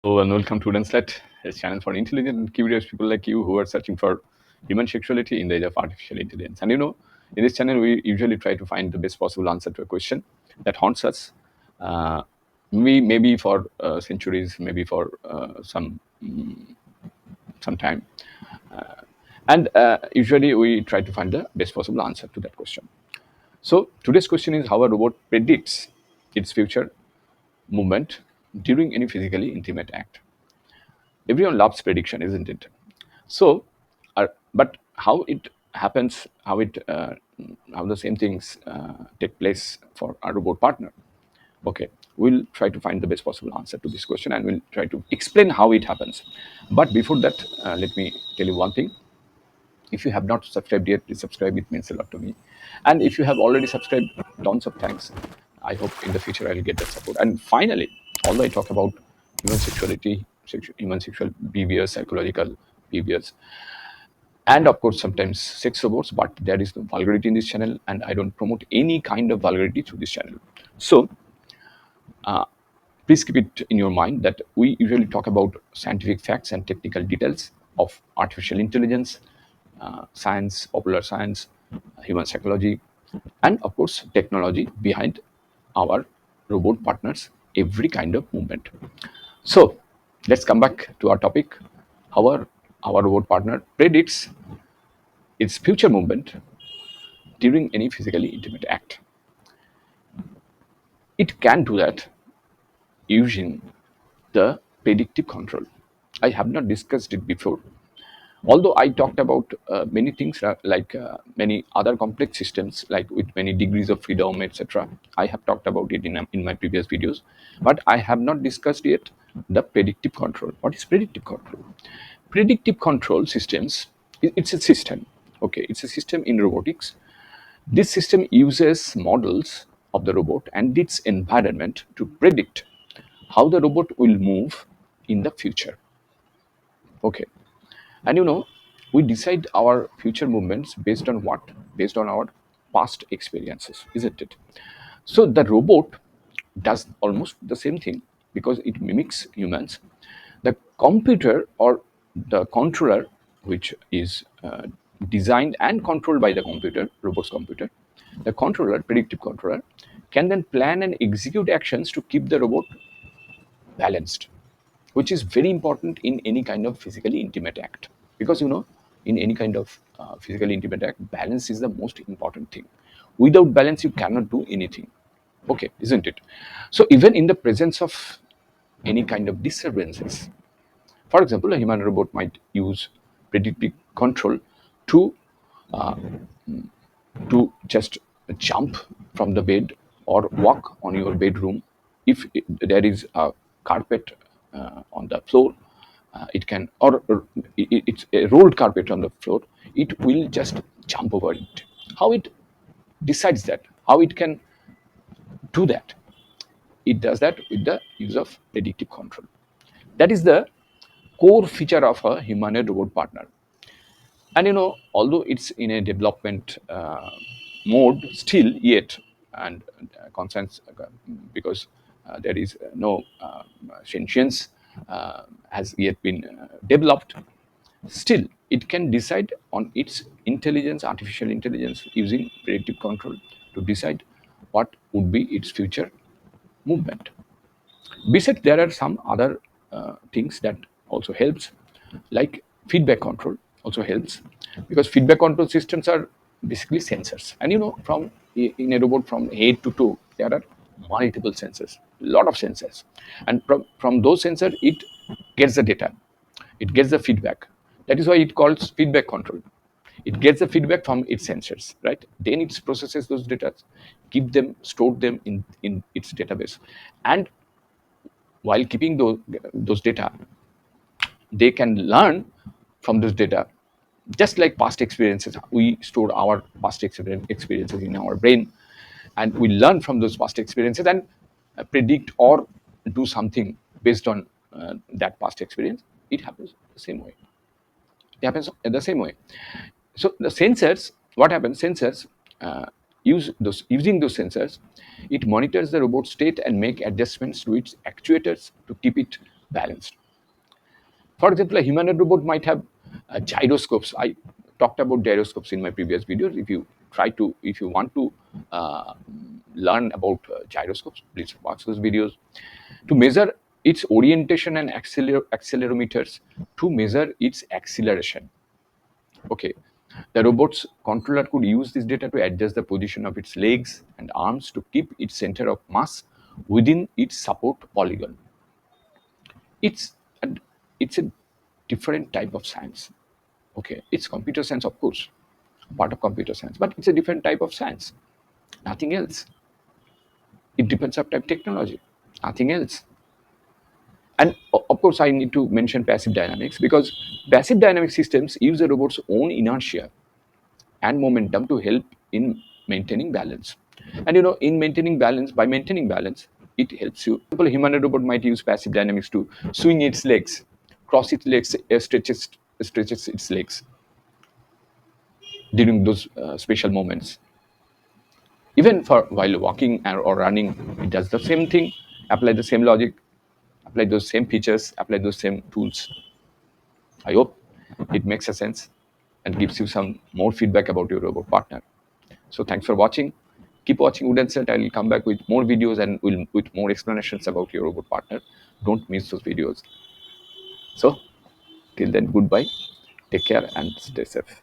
Hello and welcome to Denslet, a channel for intelligent and curious people like you who are searching for human sexuality in the age of artificial intelligence. And in this channel, we usually try to find the best possible answer to a question that haunts us. Uh, we maybe for centuries, maybe for some time, and usually we try to find the best possible answer to that question. So today's question is how a robot predicts its future movement during any physically intimate act. Everyone loves prediction, isn't it? So, but how it happens, how the same things take place for our robot partner? Okay, we'll try to find the best possible answer to this question, and we'll try to explain how it happens. But before that, let me tell you one thing. If you have not subscribed yet, please subscribe. It means a lot to me. And if you have already subscribed, tons of thanks. I hope in the future I'll get that support. And finally, although I talk about human sexuality, human sexual behaviors, psychological behaviors, and of course sometimes sex robots, but there is no vulgarity in this channel, and I don't promote any kind of vulgarity through this channel. So please keep it in your mind that we usually talk about scientific facts and technical details of artificial intelligence, science, popular science, human psychology, and of course technology behind our robot partners every kind of movement. So let's come back to our topic. Our robot partner predicts its future movement during any physically intimate act. It can do that using the predictive control. I have not discussed it before. Although I talked about many things like many other complex systems, like with many degrees of freedom, etc. I have talked about it in my previous videos, but I have not discussed yet the predictive control. What is predictive control? Predictive control systems, it's a system. Okay, it's a system in robotics. This system uses models of the robot and its environment to predict how the robot will move in the future. Okay. And we decide our future movements based on what? Based on our past experiences, isn't it? So the robot does almost the same thing because it mimics humans. The computer or the controller, which is designed and controlled by the computer, robot's computer, the controller, predictive controller, can then plan and execute actions to keep the robot balanced, which is very important in any kind of physically intimate act. Because in any kind of physically intimate act, balance is the most important thing. Without balance, you cannot do anything. Okay, isn't it? So even in the presence of any kind of disturbances, for example, a human robot might use predictive control to just jump from the bed or walk on your bedroom. If there is a carpet on the floor, it can, or it's a rolled carpet on the floor, it will just jump over it. How it decides that? How it can do that? It does that with the use of predictive control. That is the core feature of a humanoid robot partner. And although it's in a development mode still yet, and concerns because there is no sentience has yet been developed, still it can decide on its intelligence, artificial intelligence, using predictive control to decide what would be its future movement. Besides, there are some other things that also helps, like feedback control also helps, because feedback control systems are basically sensors. And from in a robot from head to toe, there are multiple sensors, lot of sensors, and from those sensors it gets the data, it gets the feedback. That is why it calls feedback control. It gets the feedback from its sensors, right? Then it processes those data, keep them, store them in its database, and while keeping those data, they can learn from those data. Just like past experiences, we store our past experiences in our brain, and we learn from those past experiences and predict or do something based on that past experience. It happens the same way. It happens the same way. So the sensors, what happens? Sensors using those sensors, it monitors the robot state and make adjustments to its actuators to keep it balanced. For example, a humanoid robot might have gyroscopes. I talked about gyroscopes in my previous videos. If you want to uh, learn about gyroscopes, please watch those videos. To measure its orientation and accelerometers to measure its acceleration. Okay, the robot's controller could use this data to adjust the position of its legs and arms to keep its center of mass within its support polygon. It's a, it's a different type of science. Okay, it's computer science, of course, part of computer science, but it's a different type of science. Nothing else. It depends on type technology. Nothing else. And of course, I need to mention passive dynamics because passive dynamic systems use a robot's own inertia and momentum to help in maintaining balance. And in maintaining balance, by maintaining balance, it helps you. For example, a humanoid robot might use passive dynamics to swing its legs, cross its legs, stretches its legs during those special moments. Even for while walking or running, it does the same thing. Apply the same logic, apply those same features, apply those same tools. I hope it makes a sense and gives you some more feedback about your robot partner. So thanks for watching. Keep watching Wooden Set. I will come back with more videos and with more explanations about your robot partner. Don't miss those videos. So till then, goodbye. Take care and stay safe.